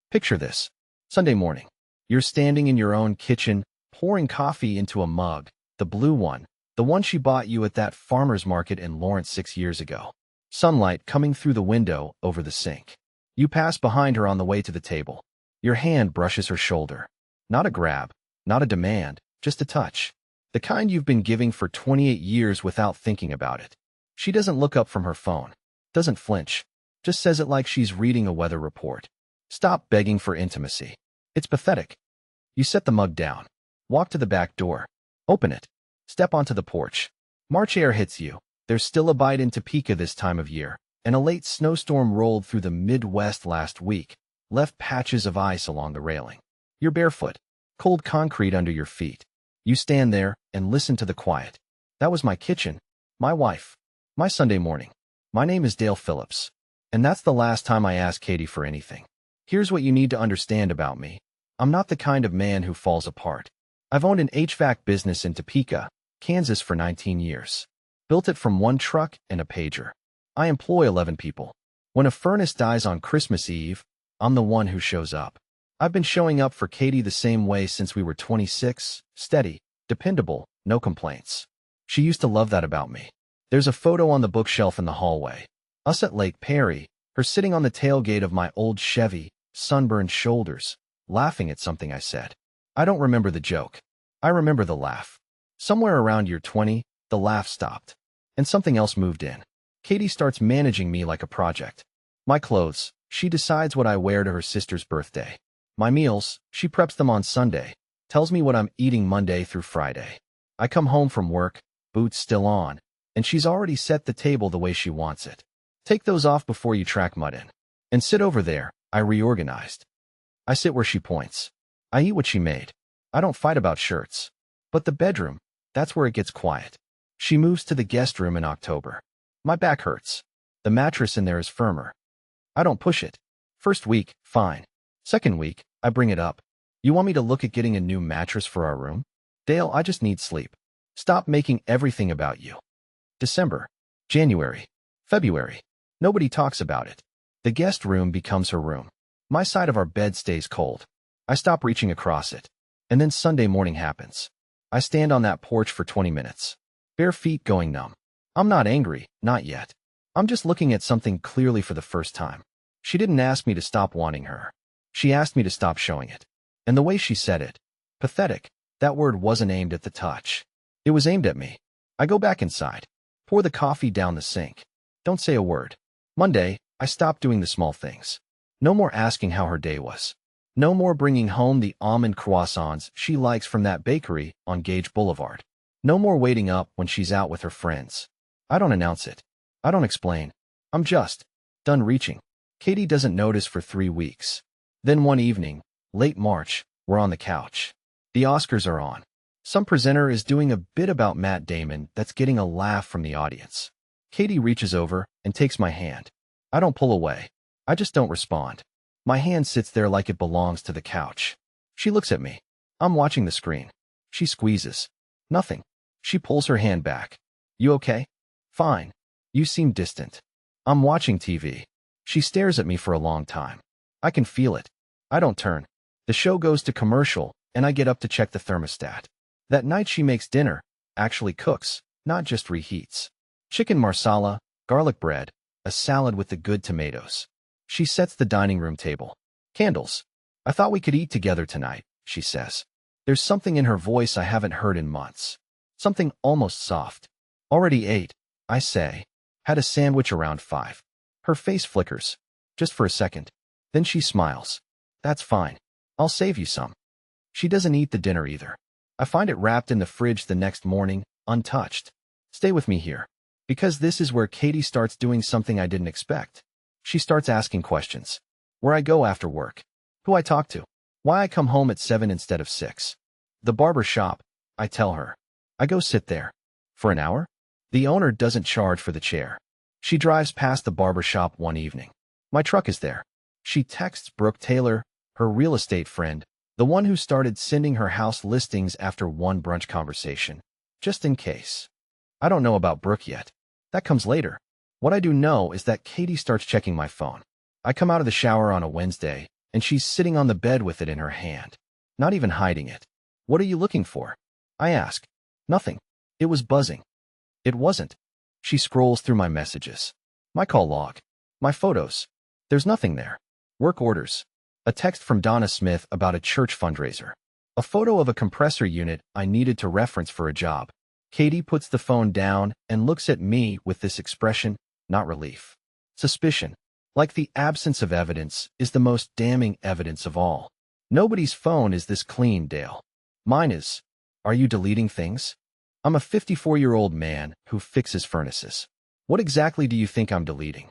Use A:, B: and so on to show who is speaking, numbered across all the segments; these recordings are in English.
A: Picture this. Sunday morning. You're standing in your own kitchen, pouring coffee into a mug, the blue one, the one she bought you at that farmer's market in Lawrence 6 years ago. Sunlight coming through the window over the sink. You pass behind her on the way to the table. Your hand brushes her shoulder. Not a grab, not a demand, just a touch. The kind you've been giving for 28 years without thinking about it. She doesn't look up from her phone, doesn't flinch, just says it like she's reading a weather report. Stop begging for intimacy. It's pathetic. You set the mug down, walk to the back door, open it, step onto the porch. March air hits you. There's still a bite in Topeka this time of year, and a late snowstorm rolled through the Midwest last week, left patches of ice along the railing. You're barefoot, cold concrete under your feet. You stand there and listen to the quiet. That was my kitchen, my wife, my Sunday morning. My name is Dale Phillips, and that's the last time I asked Katie for anything. Here's what you need to understand about me. I'm not the kind of man who falls apart. I've owned an HVAC business in Topeka, Kansas for 19 years. Built it from one truck and a pager. I employ 11 people. When a furnace dies on Christmas Eve, I'm the one who shows up. I've been showing up for Katie the same way since we were 26, steady, dependable, no complaints. She used to love that about me. There's a photo on the bookshelf in the hallway. Us at Lake Perry, her sitting on the tailgate of my old Chevy, sunburned shoulders, laughing at something I said. I don't remember the joke. I remember the laugh. Somewhere around year 20, the laugh stopped, and something else moved in. Katie starts managing me like a project. My clothes, she decides what I wear to her sister's birthday. My meals, she preps them on Sunday, tells me what I'm eating Monday through Friday. I come home from work, boots still on, and she's already set the table the way she wants it. Take those off before you track mud in. And sit over there. I reorganized. I sit where she points. I eat what she made. I don't fight about shirts. But the bedroom, that's where it gets quiet. She moves to the guest room in October. My back hurts. The mattress in there is firmer. I don't push it. First week, fine. Second week, I bring it up. You want me to look at getting a new mattress for our room? Dale, I just need sleep. Stop making everything about you. December, January, February. Nobody talks about it. The guest room becomes her room. My side of our bed stays cold. I stop reaching across it. And then Sunday morning happens. I stand on that porch for 20 minutes. Bare feet going numb. I'm not angry, not yet. I'm just looking at something clearly for the first time. She didn't ask me to stop wanting her. She asked me to stop showing it. And the way she said it, pathetic, that word wasn't aimed at the touch. It was aimed at me. I go back inside. Pour the coffee down the sink. Don't say a word. Monday, I stopped doing the small things. No more asking how her day was. No more bringing home the almond croissants she likes from that bakery on Gage Boulevard. No more waiting up when she's out with her friends. I don't announce it. I don't explain. I'm just done reaching. Katie doesn't notice for 3 weeks. Then one evening, late March, we're on the couch. The Oscars are on. Some presenter is doing a bit about Matt Damon that's getting a laugh from the audience. Katie reaches over and takes my hand. I don't pull away. I just don't respond. My hand sits there like it belongs to the couch. She looks at me. I'm watching the screen. She squeezes. Nothing. She pulls her hand back. You okay? Fine. You seem distant. I'm watching TV. She stares at me for a long time. I can feel it. I don't turn. The show goes to commercial, and I get up to check the thermostat. That night she makes dinner, actually cooks, not just reheats. Chicken marsala, garlic bread, a salad with the good tomatoes. She sets the dining room table. Candles. I thought we could eat together tonight, she says. There's something in her voice I haven't heard in months. Something almost soft. Already ate, I say. Had a sandwich around 5. Her face flickers. Just for a second. Then she smiles. That's fine. I'll save you some. She doesn't eat the dinner either. I find it wrapped in the fridge the next morning, untouched. Stay with me here. Because this is where Katie starts doing something I didn't expect. She starts asking questions. Where I go after work. Who I talk to. Why I come home at 7 instead of 6. The barber shop, I tell her. I go sit there. For an hour? The owner doesn't charge for the chair. She drives past the barber shop one evening. My truck is there. She texts Brooke Taylor, her real estate friend, the one who started sending her house listings after one brunch conversation. Just in case. I don't know about Brooke yet. That comes later. What I do know is that Katie starts checking my phone. I come out of the shower on a Wednesday, and she's sitting on the bed with it in her hand, not even hiding it. What are you looking for? I ask. Nothing. It was buzzing. It wasn't. She scrolls through my messages. My call log. My photos. There's nothing there. Work orders. A text from Donna Smith about a church fundraiser. A photo of a compressor unit I needed to reference for a job. Katie puts the phone down and looks at me with this expression, not relief. Suspicion. Like the absence of evidence is the most damning evidence of all. Nobody's phone is this clean, Dale. Mine is. Are you deleting things? I'm a 54-year-old man who fixes furnaces. What exactly do you think I'm deleting?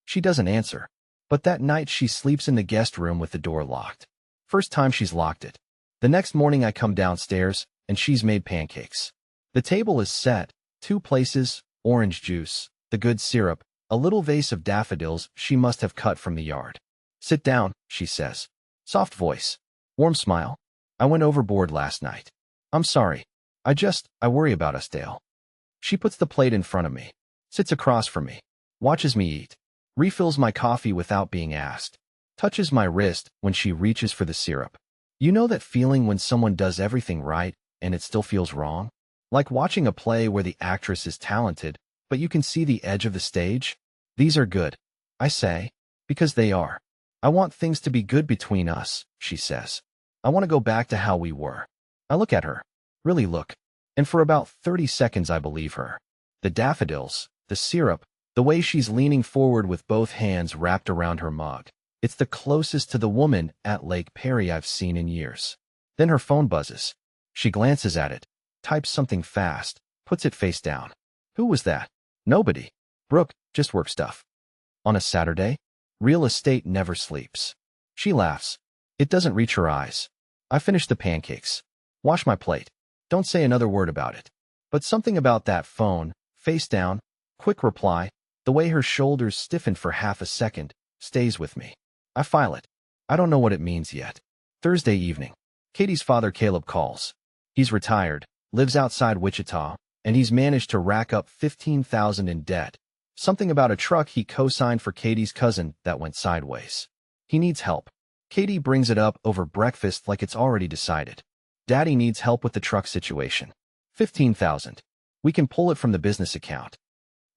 A: She doesn't answer. But that night she sleeps in the guest room with the door locked. First time she's locked it. The next morning I come downstairs and she's made pancakes. The table is set, 2 places, orange juice, the good syrup, a little vase of daffodils she must have cut from the yard. Sit down, she says. Soft voice. Warm smile. I went overboard last night. I'm sorry. I worry about us, Dale. She puts the plate in front of me, sits across from me, watches me eat, refills my coffee without being asked, touches my wrist when she reaches for the syrup. You know that feeling when someone does everything right and it still feels wrong? Like watching a play where the actress is talented, but you can see the edge of the stage? These are good, I say, because they are. I want things to be good between us, she says. I want to go back to how we were. I look at her. Really look. And for about 30 seconds I believe her. The daffodils, the syrup, the way she's leaning forward with both hands wrapped around her mug. It's the closest to the woman at Lake Perry I've seen in years. Then her phone buzzes. She glances at it, types something fast, puts it face down. Who was that? Nobody. Brooke, just work stuff. On a Saturday? Real estate never sleeps. She laughs. It doesn't reach her eyes. I finish the pancakes. Wash my plate. Don't say another word about it. But something about that phone, face down, quick reply, the way her shoulders stiffen for half a second, stays with me. I file it. I don't know what it means yet. Thursday evening. Katie's father Caleb calls. He's retired, lives outside Wichita, and he's managed to rack up $15,000 in debt. Something about a truck he co-signed for Katie's cousin that went sideways. He needs help. Katie brings it up over breakfast like it's already decided. Daddy needs help with the truck situation. $15,000. We can pull it from the business account.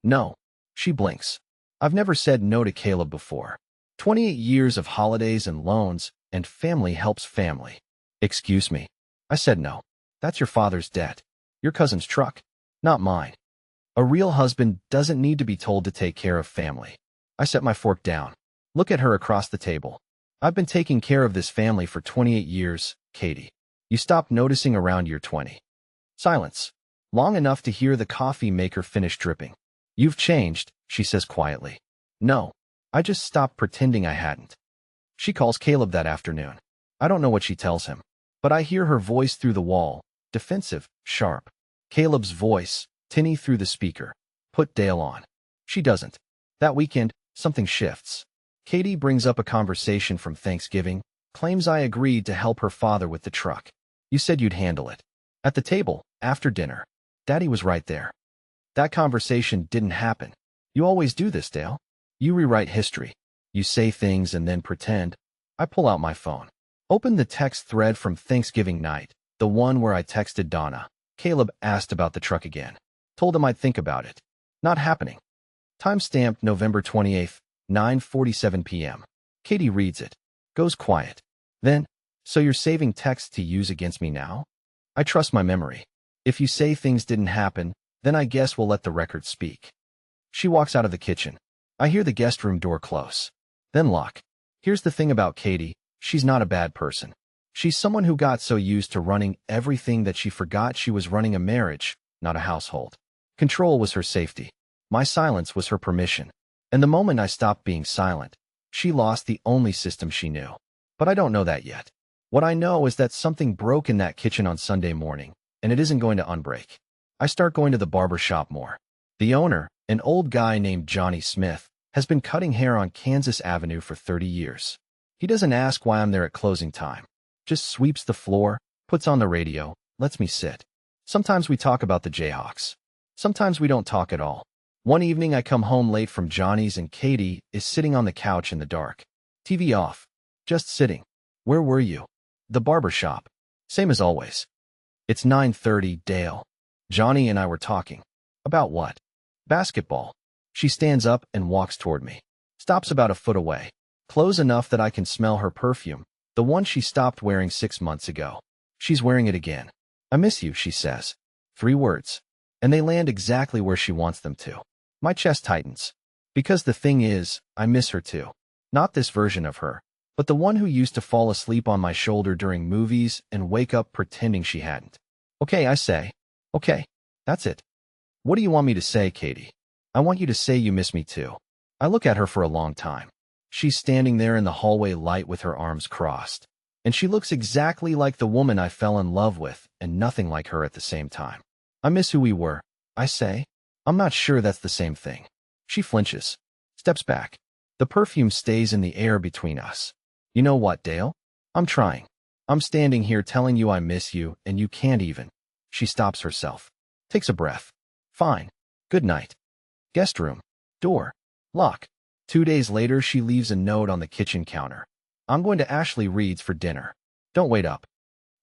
A: No. She blinks. I've never said no to Caleb before. 28 years of holidays and loans, and family helps family. Excuse me. I said no. That's your father's debt. Your cousin's truck. Not mine. A real husband doesn't need to be told to take care of family. I set my fork down. Look at her across the table. I've been taking care of this family for 28 years, Katie. You stopped noticing around year 20. Silence. Long enough to hear the coffee maker finish dripping. You've changed, she says quietly. No. I just stopped pretending I hadn't. She calls Caleb that afternoon. I don't know what she tells him, but I hear her voice through the wall, defensive, sharp. Caleb's voice, tinny through the speaker. Put Dale on. She doesn't. That weekend, something shifts. Katie brings up a conversation from Thanksgiving, claims I agreed to help her father with the truck. You said you'd handle it. At the table, after dinner. Daddy was right there. That conversation didn't happen. You always do this, Dale. You rewrite history. You say things and then pretend. I pull out my phone. Open the text thread from Thanksgiving night, the one where I texted Donna. Caleb asked about the truck again. Told him I'd think about it. Not happening. Timestamped November 28th, 9:47 p.m. Katie reads it. Goes quiet. Then, so you're saving texts to use against me now? I trust my memory. If you say things didn't happen, then I guess we'll let the record speak. She walks out of the kitchen. I hear the guest room door close. Then lock. Here's the thing about Katie. She's not a bad person. She's someone who got so used to running everything that she forgot she was running a marriage, not a household. Control was her safety. My silence was her permission. And the moment I stopped being silent, she lost the only system she knew. But I don't know that yet. What I know is that something broke in that kitchen on Sunday morning, and it isn't going to unbreak. I start going to the barber shop more. The owner, an old guy named Johnny Smith, has been cutting hair on Kansas Avenue for 30 years. He doesn't ask why I'm there at closing time. Just sweeps the floor, puts on the radio, lets me sit. Sometimes we talk about the Jayhawks. Sometimes we don't talk at all. One evening I come home late from Johnny's and Katie is sitting on the couch in the dark. TV off. Just sitting. Where were you? The barber shop. Same as always. It's 9:30, Dale. Johnny and I were talking. About what? Basketball. She stands up and walks toward me. Stops about a foot away. Close enough that I can smell her perfume, the one she stopped wearing 6 months ago. She's wearing it again. I miss you, she says. 3 words. And they land exactly where she wants them to. My chest tightens. Because the thing is, I miss her too. Not this version of her, but the one who used to fall asleep on my shoulder during movies and wake up pretending she hadn't. Okay, I say. Okay, that's it. What do you want me to say, Katie? I want you to say you miss me too. I look at her for a long time. She's standing there in the hallway light with her arms crossed. And she looks exactly like the woman I fell in love with, and nothing like her at the same time. I miss who we were, I say. I'm not sure that's the same thing. She flinches, steps back. The perfume stays in the air between us. You know what, Dale? I'm trying. I'm standing here telling you I miss you, and you can't even. She stops herself. Takes a breath. Fine. Good night. Guest room. Door. Lock. 2 days later, she leaves a note on the kitchen counter. I'm going to Ashley Reed's for dinner. Don't wait up.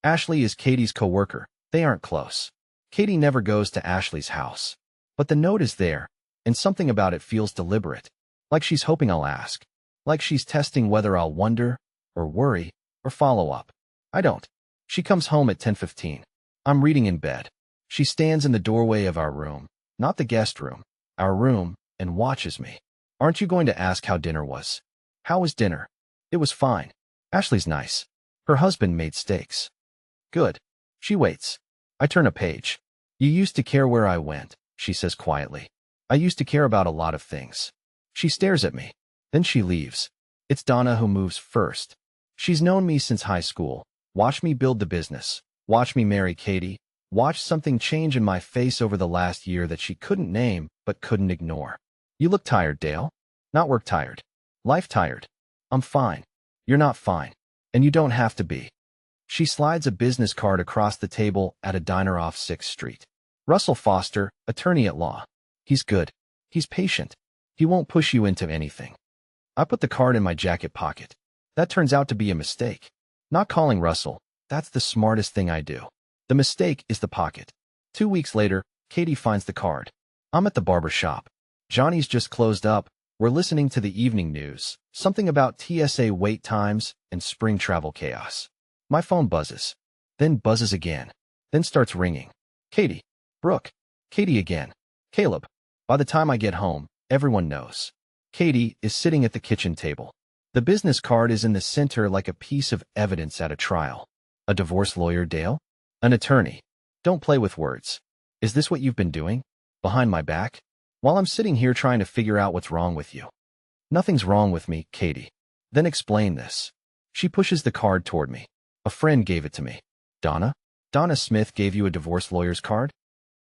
A: Ashley is Katie's coworker. They aren't close. Katie never goes to Ashley's house. But the note is there, and something about it feels deliberate. Like she's hoping I'll ask. Like she's testing whether I'll wonder, or worry, or follow up. I don't. She comes home at 10:15. I'm reading in bed. She stands in the doorway of our room, not the guest room, our room, and watches me. Aren't you going to ask how dinner was? How was dinner? It was fine. Ashley's nice. Her husband made steaks. Good. She waits. I turn a page. You used to care where I went, she says quietly. I used to care about a lot of things. She stares at me. Then she leaves. It's Donna who moves first. She's known me since high school. Watch me build the business. Watch me marry Katie. Watch something change in my face over the last year that she couldn't name but couldn't ignore. You look tired, Dale. Not work tired. Life tired. I'm fine. You're not fine. And you don't have to be. She slides a business card across the table at a diner off 6th Street. Russell Foster, attorney at law. He's good. He's patient. He won't push you into anything. I put the card in my jacket pocket. That turns out to be a mistake. Not calling Russell. That's the smartest thing I do. The mistake is the pocket. 2 weeks later, Katie finds the card. I'm at the barber shop. Johnny's just closed up. We're listening to the evening news. Something about TSA wait times and spring travel chaos. My phone buzzes. Then buzzes again. Then starts ringing. Katie. Brooke. Katie again. Caleb. By the time I get home, everyone knows. Katie is sitting at the kitchen table. The business card is in the center like a piece of evidence at a trial. A divorce lawyer, Dale? An attorney. Don't play with words. Is this what you've been doing? Behind my back? While I'm sitting here trying to figure out what's wrong with you. Nothing's wrong with me, Katie. Then explain this. She pushes the card toward me. A friend gave it to me. Donna? Donna Smith gave you a divorce lawyer's card?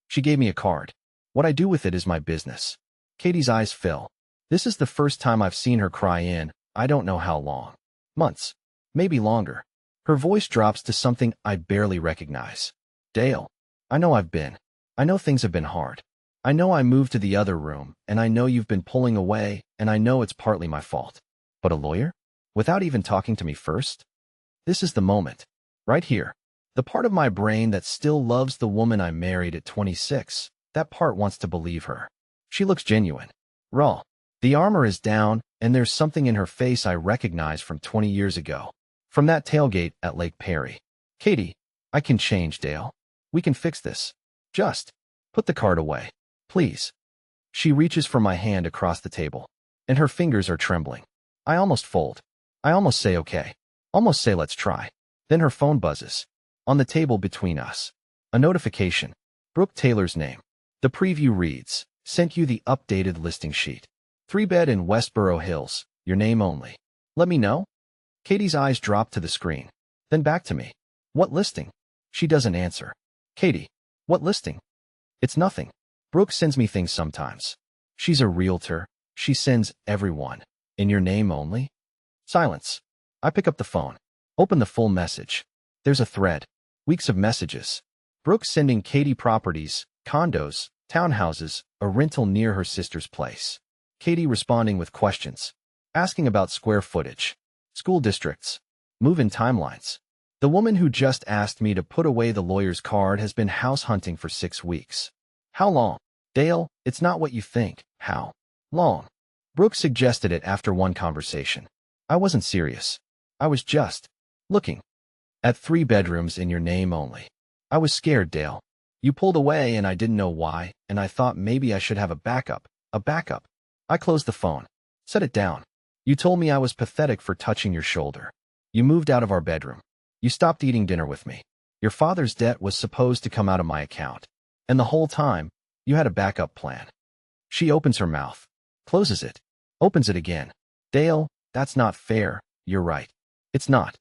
A: She gave me a card. What I do with it is my business. Katie's eyes fill. This is the first time I've seen her cry in, I don't know how long. Months. Maybe longer. Her voice drops to something I barely recognize. Dale. I know I know things have been hard. I know I moved to the other room, and I know you've been pulling away, and I know it's partly my fault. But a lawyer? Without even talking to me first? This is the moment. Right here. The part of my brain that still loves the woman I married at 26. That part wants to believe her. She looks genuine. Raw. The armor is down, and there's something in her face I recognize from 20 years ago. From that tailgate at Lake Perry. Katie, I can change, Dale. We can fix this. Just put the card away. Please. She reaches for my hand across the table, and her fingers are trembling. I almost fold. I almost say okay. Almost say let's try. Then her phone buzzes. On the table between us. A notification. Brooke Taylor's name. The preview reads, sent you the updated listing sheet. 3-bed in Westboro Hills. Your name only. Let me know? Katie's eyes drop to the screen. Then back to me. What listing? She doesn't answer. Katie. What listing? It's nothing. Brooke sends me things sometimes. She's a realtor. She sends everyone. In your name only? Silence. I pick up the phone. Open the full message. There's a thread. Weeks of messages. Brooke sending Katie properties, condos, townhouses, a rental near her sister's place. Katie responding with questions. Asking about square footage. school districts, move-in timelines. The woman who just asked me to put away the lawyer's card has been house hunting for 6 weeks. How long? Dale, it's not what you think. How long? Brooke suggested it after one conversation. I wasn't serious. I was just looking at 3 bedrooms in your name only. I was scared, Dale. You pulled away and I didn't know why, and I thought maybe I should have a backup. A backup. I closed the phone. Set it down. You told me I was pathetic for touching your shoulder. You moved out of our bedroom. You stopped eating dinner with me. Your father's debt was supposed to come out of my account. And the whole time, you had a backup plan. She opens her mouth, closes it, opens it again. Dale, that's not fair. You're right. It's not.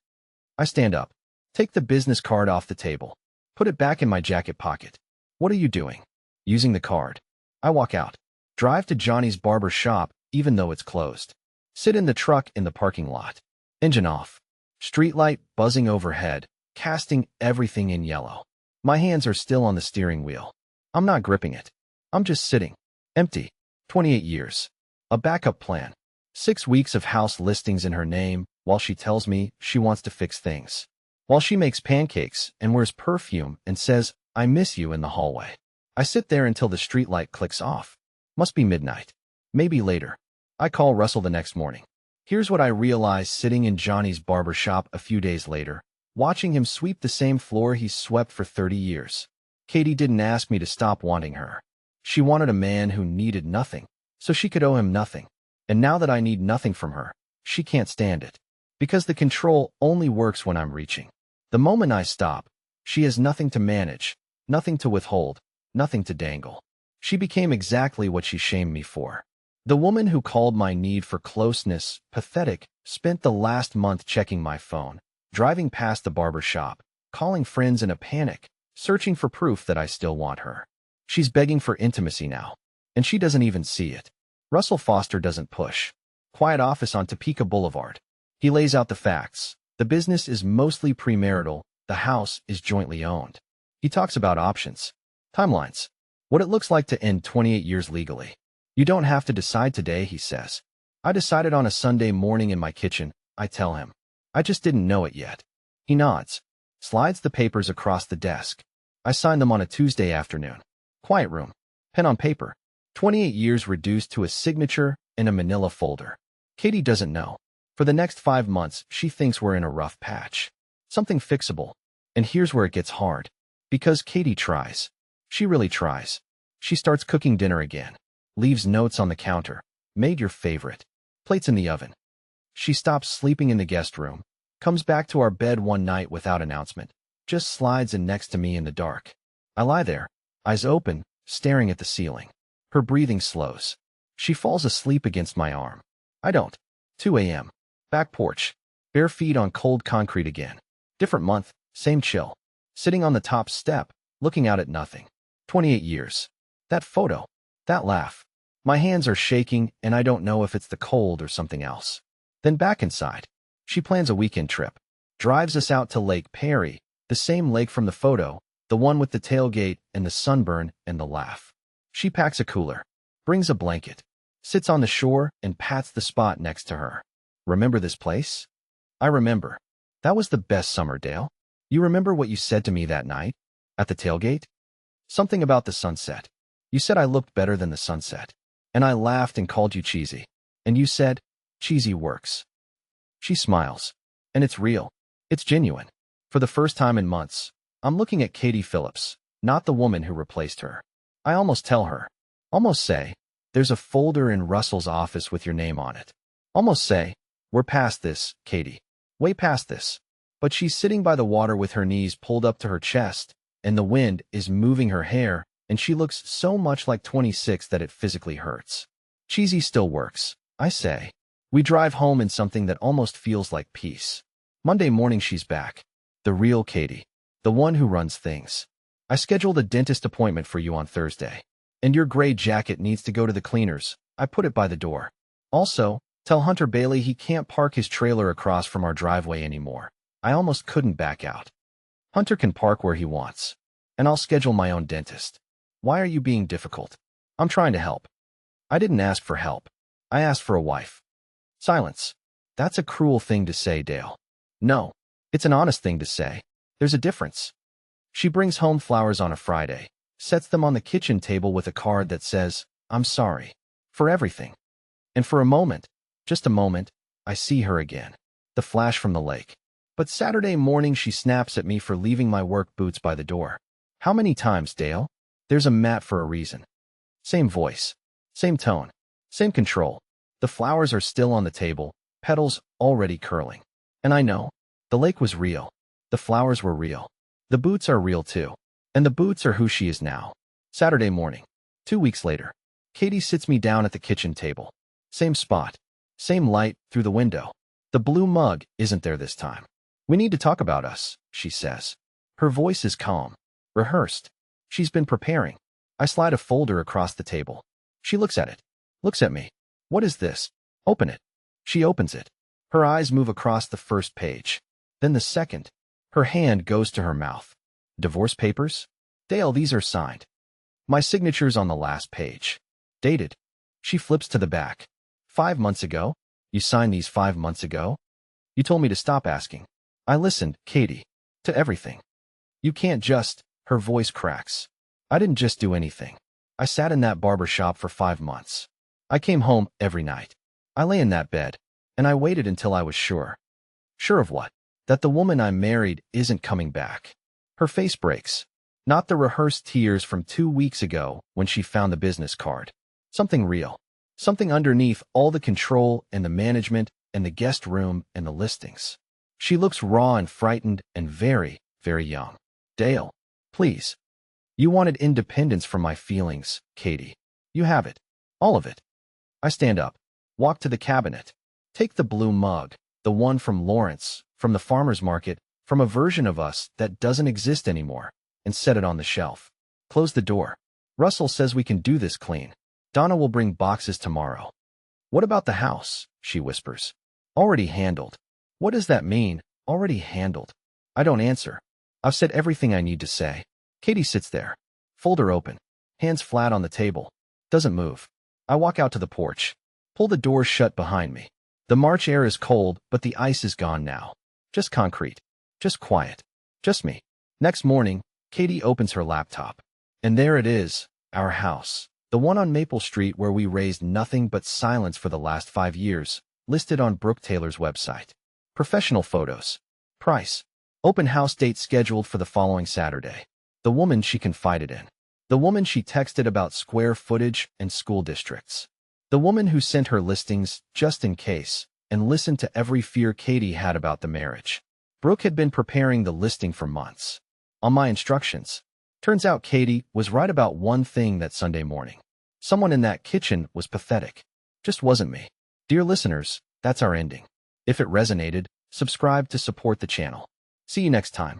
A: I stand up, take the business card off the table, put it back in my jacket pocket. What are you doing? Using the card. I walk out, drive to Johnny's barber shop even though it's closed. Sit in the truck in the parking lot. Engine off. Streetlight buzzing overhead, casting everything in yellow. My hands are still on the steering wheel. I'm not gripping it. I'm just sitting. Empty. 28 years. A backup plan. 6 weeks of house listings in her name while she tells me she wants to fix things. While she makes pancakes and wears perfume and says, I miss you in the hallway. I sit there until the streetlight clicks off. Must be midnight. Maybe later. I call Russell the next morning. Here's what I realize sitting in Johnny's barber shop a few days later, watching him sweep the same floor he's swept for 30 years. Katie didn't ask me to stop wanting her. She wanted a man who needed nothing, so she could owe him nothing. And now that I need nothing from her, she can't stand it. Because the control only works when I'm reaching. The moment I stop, she has nothing to manage, nothing to withhold, nothing to dangle. She became exactly what she shamed me for. The woman who called my need for closeness pathetic spent the last month checking my phone, driving past the barber shop, calling friends in a panic, searching for proof that I still want her. She's begging for intimacy now, and she doesn't even see it. Russell Foster doesn't push. Quiet office on Topeka Boulevard. He lays out the facts. The business is mostly premarital. The house is jointly owned. He talks about options. Timelines. What it looks like to end 28 years legally. You don't have to decide today, he says. I decided on a Sunday morning in my kitchen, I tell him. I just didn't know it yet. He nods, slides the papers across the desk. I sign them on a Tuesday afternoon. Quiet room. Pen on paper. 28 years reduced to a signature in a manila folder. Katie doesn't know. For the next 5 months, she thinks we're in a rough patch. Something fixable. And here's where it gets hard. Because Katie tries. She really tries. She starts cooking dinner again. Leaves notes on the counter. Made your favorite. Plates in the oven. She stops sleeping in the guest room. Comes back to our bed one night without announcement. Just slides in next to me in the dark. I lie there, eyes open, staring at the ceiling. Her breathing slows. She falls asleep against my arm. I don't. 2 a.m. Back porch. Bare feet on cold concrete again. Different month, same chill. Sitting on the top step, looking out at nothing. 28 years. That photo. That laugh. My hands are shaking, and I don't know if it's the cold or something else. Then back inside. She plans a weekend trip. Drives us out to Lake Perry, the same lake from the photo, the one with the tailgate and the sunburn and the laugh. She packs a cooler, brings a blanket, sits on the shore and pats the spot next to her. Remember this place? I remember. That was the best summer, Dale. You remember what you said to me that night? At the tailgate? Something about the sunset. You said I looked better than the sunset. And I laughed and called you cheesy. And you said, cheesy works. She smiles. And it's real. It's genuine. For the first time in months, I'm looking at Katie Phillips, not the woman who replaced her. I almost tell her. Almost say, there's a folder in Russell's office with your name on it. Almost say, we're past this, Katie. Way past this. But she's sitting by the water with her knees pulled up to her chest, and the wind is moving her hair, and she looks so much like 26 that it physically hurts. Cheesy still works, I say. We drive home in something that almost feels like peace. Monday morning she's back. The real Katie. The one who runs things. I scheduled a dentist appointment for you on Thursday. And your gray jacket needs to go to the cleaners. I put it by the door. Also, tell Hunter Bailey he can't park his trailer across from our driveway anymore. I almost couldn't back out. Hunter can park where he wants. And I'll schedule my own dentist. Why are you being difficult? I'm trying to help. I didn't ask for help. I asked for a wife. Silence. That's a cruel thing to say, Dale. No, it's an honest thing to say. There's a difference. She brings home flowers on a Friday, sets them on the kitchen table with a card that says, "I'm sorry for everything." And for a moment, just a moment, I see her again. The flash from the lake. But Saturday morning she snaps at me for leaving my work boots by the door. How many times, Dale? There's a mat for a reason. Same voice, same tone, same control. The flowers are still on the table, petals already curling. And I know, the lake was real. The flowers were real. The boots are real too. And the boots are who she is now. Saturday morning. 2 weeks later. Katie sits me down at the kitchen table. Same spot. Same light through the window. The blue mug isn't there this time. "We need to talk about us," she says. Her voice is calm, rehearsed. She's been preparing. I slide a folder across the table. She looks at it. Looks at me. "What is this?" "Open it." She opens it. Her eyes move across the first page. Then the second. Her hand goes to her mouth. "Divorce papers?" "Dale, these are signed." My signature's on the last page. Dated. She flips to the back. 5 months ago? You signed these 5 months ago? You told me to stop asking. I listened, Katie. To everything. You can't just... Her voice cracks. I didn't just do anything. I sat in that barber shop for 5 months. I came home every night. I lay in that bed. And I waited until I was sure. Sure of what? That the woman I married isn't coming back. Her face breaks. Not the rehearsed tears from 2 weeks ago when she found the business card. Something real. Something underneath all the control and the management and the guest room and the listings. She looks raw and frightened and very, very young. "Dale, please. You wanted independence from my feelings, Katie. You have it. All of it." I stand up, walk to the cabinet, take the blue mug, the one from Lawrence, from the farmer's market, from a version of us that doesn't exist anymore, and set it on the shelf. Close the door. Russell says we can do this clean. Donna will bring boxes tomorrow. "What about the house?" she whispers. "Already handled." What does that mean, already handled? I don't answer. I've said everything I need to say. Katie sits there, folder open, hands flat on the table, doesn't move. I walk out to the porch, pull the door shut behind me. The March air is cold, but the ice is gone now. Just concrete, just quiet, just me. Next morning, Katie opens her laptop. And there it is, our house. The one on Maple Street where we raised nothing but silence for the last 5 years, listed on Brooke Taylor's website. Professional photos. Price. Open house date scheduled for the following Saturday. The woman she confided in. The woman she texted about square footage and school districts. The woman who sent her listings just in case and listened to every fear Katie had about the marriage. Brooke had been preparing the listing for months. On my instructions. Turns out Katie was right about one thing that Sunday morning. Someone in that kitchen was pathetic. Just wasn't me. Dear listeners, that's our ending. If it resonated, subscribe to support the channel. See you next time.